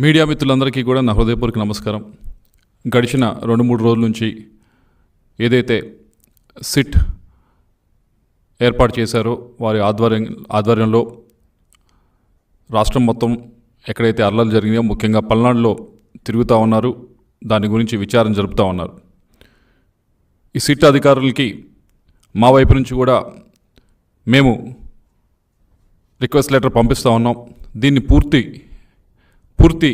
Media మిత్రులందరికీ కూడా నా హృదయపూర్వక నమస్కారం. గడిచిన 2-3 రోజుల నుంచి ఏదైతే సిట్ ఏర్పాటు చేశారో వారి ఆధ్వర్యంలో రాష్ట్రం మొత్తం ఎక్కడైతే అల్లర్లు జరిగినాయో ముఖ్యంగా పల్నాడులో తిరుగుతూ ఉన్నారు. దాని గురించి విచారణ జరుపుతూ ఉన్నారు. ఈ సిట్ అధికారులకి మా వైపు నుంచి కూడా మేము రిక్వెస్ట్ లెటర్ పంపిస్తూ ఉన్నాం. దీన్ని పూర్తి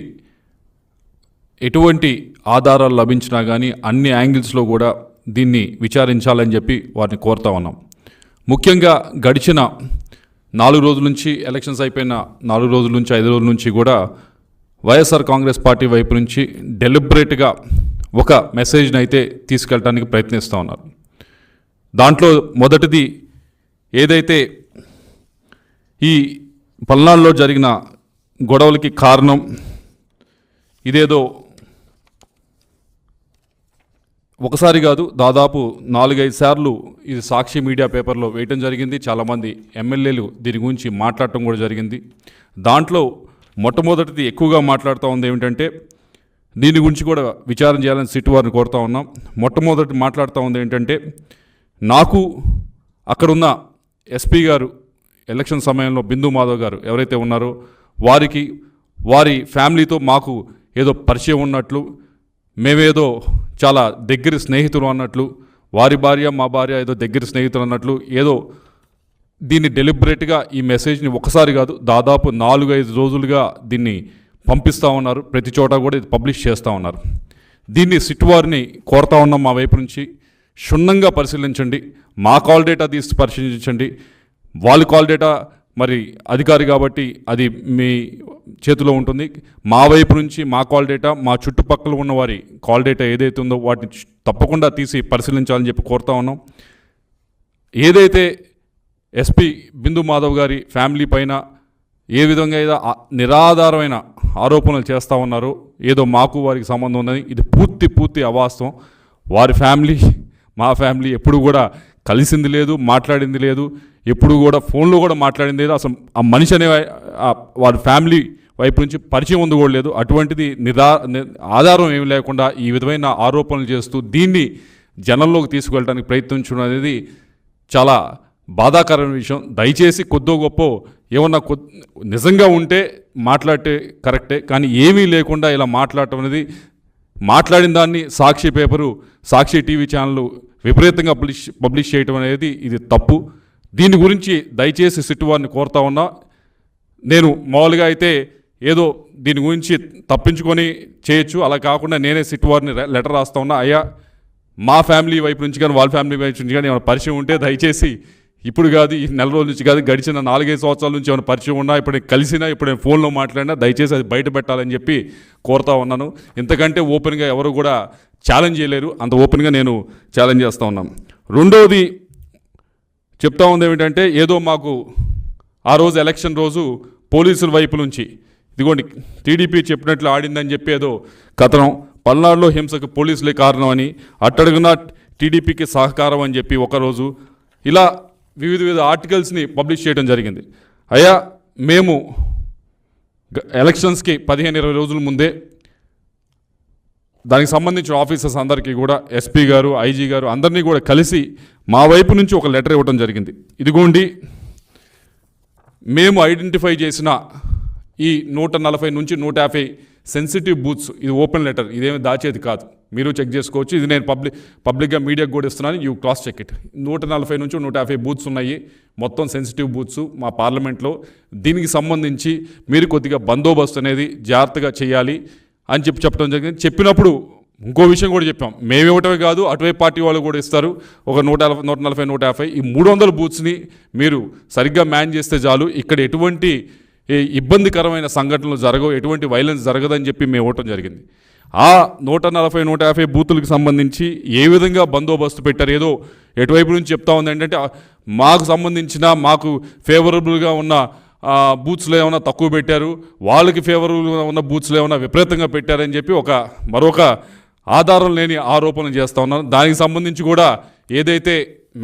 ఎటువంటి ఆధారాలు లభించినా కానీ అన్ని యాంగిల్స్లో కూడా దీన్ని విచారించాలని చెప్పి వారిని కోరుతా ఉన్నాం. ముఖ్యంగా గడిచిన 4 రోజుల నుంచి ఎలక్షన్స్ అయిపోయిన 4 రోజుల నుంచి 5 రోజుల నుంచి కూడా వైఎస్ఆర్ కాంగ్రెస్ పార్టీ వైపు నుంచి డెలిబరేట్గా ఒక మెసేజ్ని అయితే తీసుకెళ్ళడానికి ప్రయత్నిస్తూ ఉన్నారు. దాంట్లో మొదటిది ఏదైతే ఈ పల్నాడులో జరిగిన గొడవలకి కారణం ఇదేదో ఒకసారి కాదు, దాదాపు 4-5 సార్లు ఇది సాక్షి మీడియా పేపర్లో వేయటం జరిగింది. చాలామంది ఎమ్మెల్యేలు దీని గురించి మాట్లాడటం కూడా జరిగింది. దాంట్లో మొట్టమొదటిది ఎక్కువగా మాట్లాడుతూ ఉంది ఏమిటంటే దీని గురించి కూడా విచారణ చేయాలని సిట్ వారిని కోరుతా ఉన్నాం. మొట్టమొదటి మాట్లాడుతూ ఉంది ఏంటంటే నాకు అక్కడున్న ఎస్పీ గారు ఎలక్షన్ సమయంలో బిందు మాధవ్ గారు ఎవరైతే ఉన్నారో వారి ఫ్యామిలీతో మాకు ఏదో పరిచయం ఉన్నట్లు, మేమేదో చాలా దగ్గర స్నేహితులు అన్నట్లు, వారి భార్య మా భార్య ఏదో దగ్గర స్నేహితులు అన్నట్లు ఏదో దీన్ని డెలిబరేట్గా ఈ మెసేజ్ని ఒకసారి కాదు దాదాపు 4-5 రోజులుగా దీన్ని పంపిస్తూ ఉన్నారు. ప్రతి చోట కూడా ఇది పబ్లిష్ చేస్తూ ఉన్నారు. దీన్ని సిట్ వారిని కోరుతా ఉన్నాం, మా వైపు నుంచి క్షుణ్ణంగా పరిశీలించండి. మా కాల్ డేటా తీసి పరిశీలించండి. వాళ్ళ కాల్ డేటా మరి అధికారి కాబట్టి అది మీ చేతిలో ఉంటుంది. మా వైపు నుంచి మా కాల్ డేటా, మా చుట్టుపక్కల ఉన్న వారి కాల్ డేటా ఏదైతే ఉందో వాటిని తప్పకుండా తీసి పరిశీలించాలని చెప్పి కోరుతా ఉన్నాం. ఏదైతే ఎస్పీ బిందు మాధవ్ గారి ఫ్యామిలీ పైన ఏ విధంగా ఏదో నిరాధారమైన ఆరోపణలు చేస్తూ ఉన్నారో, ఏదో మాకు వారికి సంబంధం ఉందని, ఇది పూర్తి అవాస్తవం. వారి ఫ్యామిలీ మా ఫ్యామిలీ ఎప్పుడు కూడా కలిసింది లేదు, మాట్లాడింది లేదు, ఎప్పుడు కూడా ఫోన్లో కూడా మాట్లాడింది లేదు. అసలు ఆ మనిషి అనే వారి ఫ్యామిలీ వైపు నుంచి పరిచయం ఉంది కూడా లేదు. అటువంటిది ఆధారం ఏమి లేకుండా ఈ విధమైన ఆరోపణలు చేస్తూ దీన్ని జనంలోకి తీసుకువెళ్ళడానికి ప్రయత్నించడం అనేది చాలా బాధాకరమైన విషయం. దయచేసి కొద్దో గొప్ప ఏమన్నా నిజంగా ఉంటే మాట్లాడితే కరెక్టే, కానీ ఏమీ లేకుండా ఇలా మాట్లాడటం అనేది, మాట్లాడిన దాన్ని సాక్షి పేపరు, సాక్షి టీవీ ఛానళ్ళు విపరీతంగా పబ్లిష్ చేయటం అనేది ఇది తప్పు. దీని గురించి దయచేసి సిట్ వారిని కోరుతా ఉన్నా. నేను మామూలుగా అయితే ఏదో దీని గురించి తప్పించుకొని చేయొచ్చు, అలా కాకుండా నేనే సిట్ వారిని లెటర్ రాస్తా ఉన్నా. అయ్యా, మా ఫ్యామిలీ వైపు నుంచి కానీ వాళ్ళ ఫ్యామిలీ వైపు నుంచి కానీ ఏమైనా పరిచయం ఉంటే దయచేసి ఇప్పుడు కాదు, ఈ నెల రోజుల నుంచి కాదు, గడిచిన 4-5 సంవత్సరాల నుంచి ఏమైనా పరిచయం ఉన్నా, ఇప్పుడు నేను కలిసినా, ఇప్పుడు నేను ఫోన్లో మాట్లాడినా దయచేసి అది బయట పెట్టాలని చెప్పి కోరుతా ఉన్నాను. ఇంతకంటే ఓపెన్గా ఎవరు కూడా ఛాలెంజ్ చేయలేరు, అంత ఓపెన్గా నేను ఛాలెంజ్ చేస్తూ ఉన్నాను. రెండోది చెప్తా ఉంది ఏమిటంటే ఏదో మాకు ఆ రోజు ఎలక్షన్ రోజు పోలీసుల వైపు నుంచి ఇదిగోండి టీడీపీ చెప్పినట్లు ఆడిందని చెప్పి ఏదో కథనం, పల్నాడులో హింసకు పోలీసులే కారణం అని, అట్టడుగున టీడీపీకి సహకారం అని చెప్పి ఒకరోజు ఇలా వివిధ ఆర్టికల్స్ని పబ్లిష్ చేయడం జరిగింది. అయ్యా, మేము ఎలక్షన్స్కి 15-20 రోజుల ముందే దానికి సంబంధించిన ఆఫీసర్స్ అందరికీ కూడా ఎస్పీ గారు, ఐజీ గారు అందరినీ కూడా కలిసి మా వైపు నుంచి ఒక లెటర్ ఇవ్వడం జరిగింది. ఇదిగోండి మేము ఐడెంటిఫై చేసిన ఈ 140 నుంచి 150 సెన్సిటివ్ బూత్స్, ఇది ఓపెన్ లెటర్, ఇదేమి దాచేది కాదు, మీరు చెక్ చేసుకోవచ్చు. ఇది నేను పబ్లిక్గా మీడియాకు కూడా ఇస్తున్నాను, యూ క్రాస్ చెక్ ఇట్. 140 నుంచి 150 బూత్స్ ఉన్నాయి, మొత్తం సెన్సిటివ్ బూత్స్ మా పార్లమెంట్లో. దీనికి సంబంధించి మీరు కొద్దిగా బందోబస్తు అనేది జాగ్రత్తగా చేయాలి అని చెప్పడం జరిగింది. చెప్పినప్పుడు ఇంకో విషయం కూడా చెప్పాం, మేము ఇవ్వటమే కాదు అటువైపు పార్టీ వాళ్ళు కూడా ఇస్తారు, ఒక 140, 150 ఈ 300 బూత్స్ని మీరు సరిగ్గా మ్యాన్ చేస్తే చాలు, ఇక్కడ ఎటువంటి ఇబ్బందికరమైన సంఘటనలు జరగవు, ఎటువంటి వైలెన్స్ జరగదని చెప్పి మేము ఇవ్వటం జరిగింది. ఆ 140, 150 బూతులకు సంబంధించి ఏ విధంగా బందోబస్తు పెట్టారు, ఏదో ఎటువైపు నుంచి చెప్తా ఉంది ఏంటంటే మాకు సంబంధించిన మాకు ఫేవరబుల్గా ఉన్న బూత్స్లో ఏమైనా తక్కువ పెట్టారు, వాళ్ళకి ఫేవరబుల్గా ఉన్న బూత్స్లో ఏమైనా విపరీతంగా పెట్టారని చెప్పి మరొక ఆధారం లేని ఆరోపణలు చేస్తూ ఉన్నాను. దానికి సంబంధించి కూడా ఏదైతే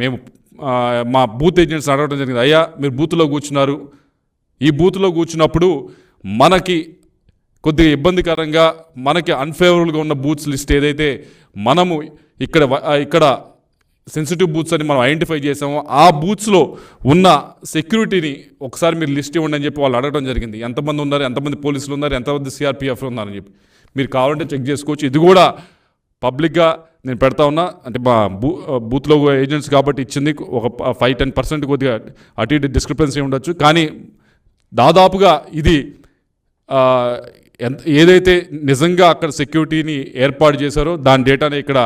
మేము మా బూత్ ఏజెంట్స్ అడగడం జరిగింది, అయ్యా మీరు బూత్లో కూర్చున్నారు, ఈ బూత్లో కూర్చున్నప్పుడు మనకి కొద్దిగా ఇబ్బందికరంగా మనకి అన్ఫేవరబుల్గా ఉన్న బూత్స్ లిస్ట్ ఏదైతే మనము ఇక్కడ సెన్సిటివ్ బూత్స్ అని మనం ఐడెంటిఫై చేసామో ఆ బూత్స్లో ఉన్న సెక్యూరిటీని ఒకసారి మీరు లిస్ట్ ఇవ్వండి అని చెప్పి వాళ్ళు అడగడం జరిగింది. ఎంతమంది ఉన్నారు, ఎంతమంది పోలీసులు ఉన్నారు, ఎంతమంది సిఆర్పిఎఫ్ ఉన్నారని చెప్పి మీరు కావాలంటే చెక్ చేసుకోవచ్చు. ఇది కూడా పబ్లిక్గా నేను పెడతా ఉన్నా. అంటే మా బూత్లో ఏజెంట్స్ కాబట్టి ఇచ్చింది ఒక 5-10% కొద్దిగా అటు ఇటు డిస్క్రిపెన్సీ ఉండొచ్చు. కానీ దాదాపుగా ఇది ఏదైతే నిజంగా అక్కడ సెక్యూరిటీని ఏర్పాటు చేశారో దాని డేటాని ఇక్కడ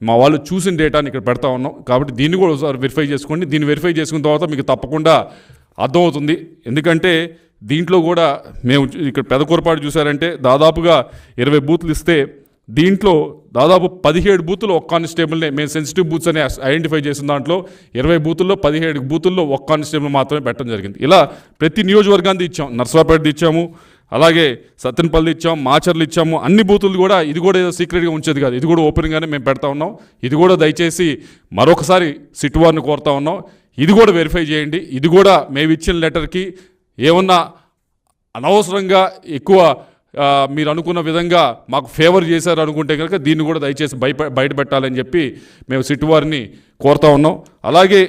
మా వాళ్ళు చూసిన డేటాని ఇక్కడ పెడతా ఉన్నాం. కాబట్టి దీన్ని కూడా ఒకసారి వెరిఫై చేసుకోండి. దీన్ని వెరిఫై చేసుకున్న తర్వాత మీకు తప్పకుండా అర్థమవుతుంది. ఎందుకంటే దీంట్లో కూడా మేము ఇక్కడ పెదకూరపాటు చూసారంటే దాదాపుగా 20 బూత్లు ఇస్తే దీంట్లో దాదాపు 17 బూతులు ఒక కానిస్టేబుల్నే మేము సెన్సిటివ్ బూత్స్ అని ఐడెంటిఫై చేసిన దాంట్లో 20 బూతుల్లో 17 బూతుల్లో ఒక కానిస్టేబుల్ మాత్రమే పెట్టడం జరిగింది. ఇలా ప్రతి నియోజకవర్గాన్ని ఇచ్చాం. నర్సరావుపేట ఇచ్చాము, అలాగే సత్తెనపల్లి ఇచ్చాము, మాచర్లు ఇచ్చాము. అన్ని బూతులు కూడా ఇది కూడా ఏదో సీక్రెట్గా ఉంచేది కాదు, ఇది కూడా ఓపెన్గానే మేము పెడతా ఉన్నాం. ఇది కూడా దయచేసి మరొకసారి సిట్ వారిని కోరుతా ఉన్నాం, ఇది కూడా వెరిఫై చేయండి. ఇది కూడా మేము ఇచ్చిన లెటర్కి ఏమన్నా అనవసరంగా ఎక్కువ మీరు అనుకున్న విధంగా మాకు ఫేవర్ చేశారు అనుకుంటే కనుక దీన్ని కూడా దయచేసి బయట పెట్టాలని చెప్పి మేము సిట్ వారిని కోరుతా ఉన్నాం. అలాగే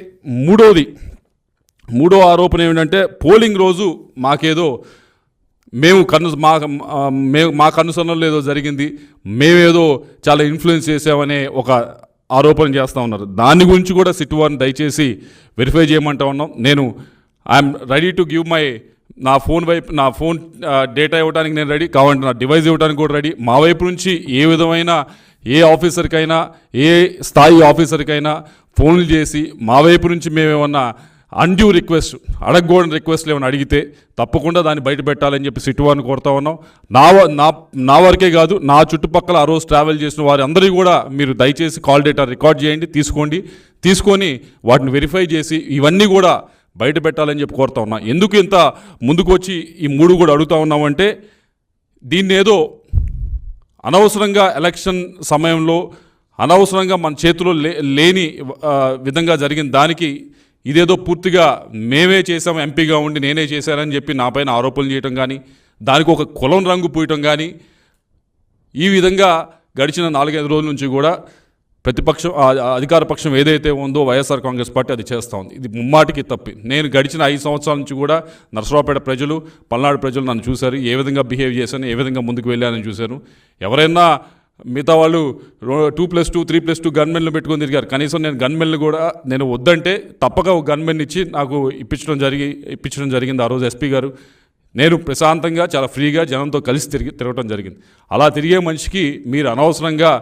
మూడో ఆరోపణ ఏమిటంటే పోలింగ్ రోజు మాకేదో మా కనుసన్నలో ఏదో జరిగింది, మేమేదో చాలా ఇన్ఫ్లుయెన్స్ చేసామనే ఒక ఆరోపణ చేస్తూ ఉన్నారు. దాని గురించి కూడా సిట్ వారిని దయచేసి వెరిఫై చేయమంటా ఉన్నాం. ఐఎమ్ రెడీ టు గివ్ నా ఫోన్ డేటా ఇవ్వడానికి నేను రెడీ, కావాలంటే నా డివైస్ ఇవ్వడానికి కూడా రెడీ. మా వైపు నుంచి ఏ విధమైన ఏ ఆఫీసర్కైనా ఏ స్థాయి ఆఫీసర్కైనా ఫోన్లు చేసి మా వైపు నుంచి మేమేమన్నా అన్డ్యూ రిక్వెస్ట్ అడగకూడని రిక్వెస్ట్లు ఏమైనా అడిగితే తప్పకుండా దాన్ని బయట పెట్టాలని చెప్పి సిట్ వారిని కోరుతా ఉన్నాం. నా వరకే కాదు, నా చుట్టుపక్కల ఆ రోజు ట్రావెల్ చేసిన వారి అందరికీ కూడా మీరు దయచేసి కాల్ డేటా రికార్డ్ చేయండి, తీసుకొని వాటిని వెరిఫై చేసి ఇవన్నీ కూడా బయట పెట్టాలని చెప్పి కోరుతా ఉన్నా. ఎందుకు ఇంత ముందుకు వచ్చి ఈ 3 కూడా అడుగుతా ఉన్నామంటే దీన్ని ఏదో అనవసరంగా ఎలక్షన్ సమయంలో అనవసరంగా మన చేతిలో లేని విధంగా జరిగిన దానికి ఇదేదో పూర్తిగా మేమే చేసాం, ఎంపీగా ఉండి నేనే చేశానని చెప్పి నా పైన ఆరోపణలు చేయటం కానీ, దానికి ఒక కులం రంగు పూయటం కానీ, ఈ విధంగా గడిచిన 4-5 రోజుల నుంచి కూడా ప్రతిపక్షం అధికార పక్షం ఏదైతే ఉందో వైఎస్ఆర్ కాంగ్రెస్ పార్టీ అది చేస్తూ ఉంది. ఇది ముమ్మాటికి తప్పి. నేను గడిచిన 5 సంవత్సరాల నుంచి కూడా నర్సరావుపేట ప్రజలు, పల్నాడు ప్రజలు నన్ను చూశారు, ఏ విధంగా బిహేవ్ చేశాను, ఏ విధంగా ముందుకు వెళ్ళానని చూశాను. ఎవరైనా మిగతా వాళ్ళు 2+2 3+2 గన్మెన్లు పెట్టుకొని తిరిగారు. కనీసం నేను గన్మెన్లు కూడా నేను వద్దంటే తప్పక ఒక గన్మెన్ ఇచ్చి నాకు ఇప్పించడం జరిగింది ఆ రోజు ఎస్పీ గారు. నేను ప్రశాంతంగా చాలా ఫ్రీగా జనంతో కలిసి తిరగటం జరిగింది. అలా తిరిగే మనిషికి మీరు అనవసరంగా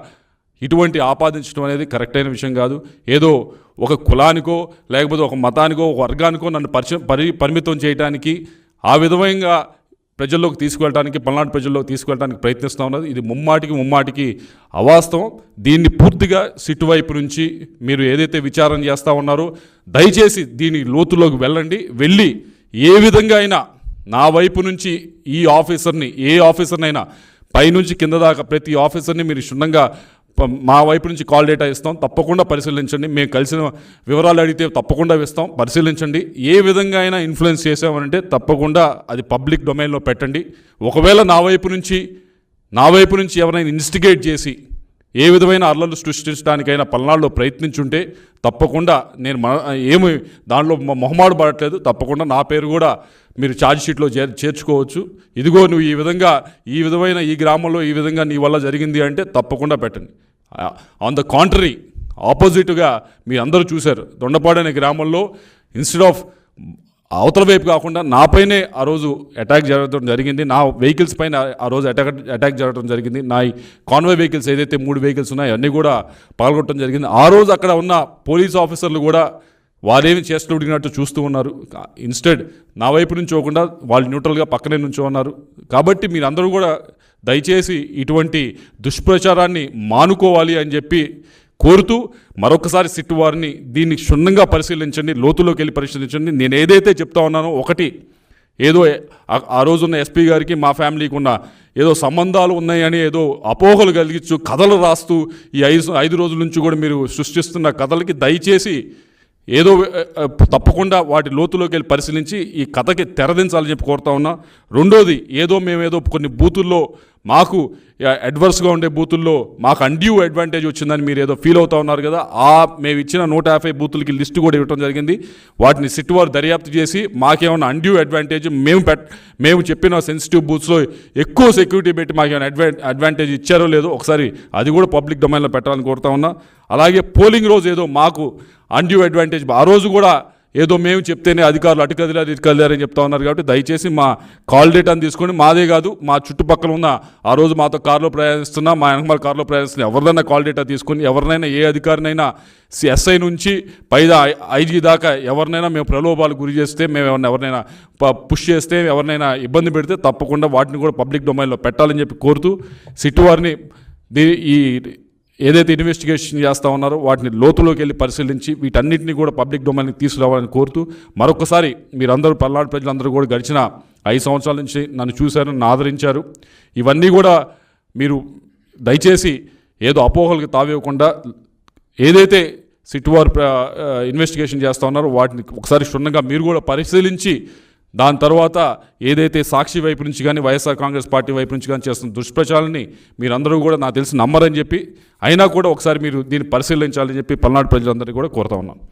ఇటువంటి ఆపాదించడం అనేది కరెక్ట్ అయిన విషయం కాదు. ఏదో ఒక కులానికో లేకపోతే ఒక మతానికో ఒక వర్గానికో నన్ను పరిమితం చేయడానికి ఆ విధంగా ప్రజల్లోకి తీసుకువెళ్ళడానికి, పల్నాడు ప్రజల్లోకి తీసుకువెళ్ళడానికి ప్రయత్నిస్తూ ఉన్నది. ఇది ముమ్మాటికి అవాస్తవం. దీన్ని పూర్తిగా సిట్ వైపు నుంచి మీరు ఏదైతే విచారణ చేస్తూ ఉన్నారో దయచేసి దీని లోతులోకి వెళ్ళి ఏ విధంగా అయినా నా వైపు నుంచి ఈ ఆఫీసర్ని, ఏ ఆఫీసర్నైనా పైనుంచి కింద దాకా ప్రతి ఆఫీసర్ని మీరు క్షుణ్ణంగా మా వైపు నుంచి కాల్ డేటా ఇస్తాం, తప్పకుండా పరిశీలించండి. మేము కలిసిన వివరాలు అడిగితే తప్పకుండా ఇస్తాం, పరిశీలించండి. ఏ విధంగా అయినా ఇన్ఫ్లుయెన్స్ చేసామనంటే తప్పకుండా అది పబ్లిక్ డొమైన్లో పెట్టండి. ఒకవేళ నా వైపు నుంచి ఎవరైనా ఇన్వెస్టిగేట్ చేసి ఏ విధమైన అల్లర్లు సృష్టించడానికైనా పల్నాడులో ప్రయత్నించుంటే తప్పకుండా నేను ఏమి దానిలో మొహమాటు పడట్లేదు, తప్పకుండా నా పేరు కూడా మీరు ఛార్జ్ షీట్లో చేర్చుకోవచ్చు. ఇదిగో నువ్వు ఈ విధమైన ఈ గ్రామంలో ఈ విధంగా నీ వల్ల జరిగింది అంటే తప్పకుండా పెట్టండి. ఆన్ ద కాంట్రరీ ఆపోజిట్గా మీ అందరూ చూశారు, దొండపాడు అనే గ్రామంలో ఇన్స్టెడ్ ఆఫ్ అవతల వైపు కాకుండా నాపైనే ఆ రోజు అటాక్ జరగడం జరిగింది. నా వెహికల్స్ పైన ఆ రోజు అటాక్ జరగడం జరిగింది. నా కాన్వాయ్ వెహికల్స్ ఏదైతే 3 వెహికల్స్ ఉన్నాయో అన్నీ కూడా పాల్గొనడం జరిగింది. ఆ రోజు అక్కడ ఉన్న పోలీస్ ఆఫీసర్లు కూడా వారేమి చేస్తుడిగినట్టు చూస్తూ ఉన్నారు. ఇన్స్టెడ్ నా వైపు నుంచి పోకుండా వాళ్ళు న్యూట్రల్గా పక్కనే నుంచో ఉన్నారు. కాబట్టి మీరందరూ కూడా దయచేసి ఇటువంటి దుష్ప్రచారాన్ని మానుకోవాలి అని చెప్పి కోరుతూ మరొకసారి సిట్ వారిని దీన్ని క్షుణ్ణంగా పరిశీలించండి, లోతులోకి వెళ్ళి పరిశీలించండి. నేను ఏదైతే చెప్తా ఉన్నానో ఒకటి ఏదో ఆ రోజున్న ఎస్పీ గారికి మా ఫ్యామిలీకి ఉన్న ఏదో సంబంధాలు ఉన్నాయని ఏదో అపోహలు కలిగించు కథలు రాస్తూ ఈ 5 రోజుల నుంచి కూడా మీరు సృష్టిస్తున్న కథలకి దయచేసి ఏదో తప్పకుండా వాటి లోతులోకి వెళ్ళి పరిశీలించి ఈ కథకి తెరదించాలని చెప్పి కోరుతా ఉన్నా. రెండోది, మేమేదో కొన్ని బూతుల్లో మాకు అడ్వర్స్గా ఉండే బూతుల్లో మాకు అన్డ్యూ అడ్వాంటేజ్ వచ్చిందని మీరు ఏదో ఫీల్ అవుతా ఉన్నారు కదా. మేము ఇచ్చిన 150 బూతులకి లిస్టు కూడా ఇవ్వడం జరిగింది. వాటిని సిట్ వారు దర్యాప్తు చేసి మాకేమన్నా అన్డ్యూ అడ్వాంటేజ్, మేము చెప్పిన సెన్సిటివ్ బూత్స్లో ఎక్కువ సెక్యూరిటీ పెట్టి మాకేమైనా అడ్వాంటేజ్ ఇచ్చారో లేదో ఒకసారి అది కూడా పబ్లిక్ డొమైన్లో పెట్టాలని కోరుతా ఉన్నా. అలాగే పోలింగ్ రోజు ఏదో మాకు అన్డ్యూ అడ్వాంటేజ్, ఆ రోజు కూడా ఏదో మేము చెప్తేనే అధికారులు అటు కదిలారు ఇటు కదిలారని చెప్తా ఉన్నారు. కాబట్టి దయచేసి మా కాల్ డేటాను తీసుకొని, మాదే కాదు మా చుట్టుపక్కల ఉన్న ఆ రోజు మాతో కారులో ప్రయాణిస్తున్నా, మా వెనకమాల కారులో ప్రయాణిస్తున్నా ఎవరిదైనా కాల్ డేటా తీసుకొని, ఎవరినైనా ఏ అధికారినైనా ఎస్ఐ నుంచి పైదా ఐజీ దాకా ఎవరినైనా మేము ప్రలోభాలు గురి చేస్తే, మేము ఎవరినైనా పుష్ చేస్తే, ఎవరినైనా ఇబ్బంది పెడితే తప్పకుండా వాటిని కూడా పబ్లిక్ డొమైన్లో పెట్టాలని చెప్పి కోరుతూ, సిట్ వారిని ఈ ఏదైతే ఇన్వెస్టిగేషన్ చేస్తూ ఉన్నారో వాటిని లోతులోకి వెళ్ళి పరిశీలించి వీటన్నిటిని కూడా పబ్లిక్ డొమైన్కి తీసుకురావాలని కోరుతూ, మరొకసారి మీరందరూ పల్నాడు ప్రజలందరూ కూడా గడిచిన 5 సంవత్సరాల నుంచి నన్ను చూశారు, నన్ను ఆదరించారు. ఇవన్నీ కూడా మీరు దయచేసి ఏదో అపోహలకు తావివ్వకుండా ఏదైతే సిట్ వారు ఇన్వెస్టిగేషన్ చేస్తూ ఉన్నారో వాటిని ఒకసారి క్షుణ్ణంగా మీరు కూడా పరిశీలించి, దాని తర్వాత ఏదైతే సాక్షి వైపు నుంచి కానీ వైఎస్ఆర్ కాంగ్రెస్ పార్టీ వైపు నుంచి కానీ చేస్తున్న దుష్ప్రచారాన్ని మీరందరూ కూడా నాకు తెలిసి నమ్మరని చెప్పి, అయినా కూడా ఒకసారి మీరు దీన్ని పరిశీలించాలని చెప్పి పల్నాడు ప్రజలందరినీ కూడా కోరుతా ఉన్నాను.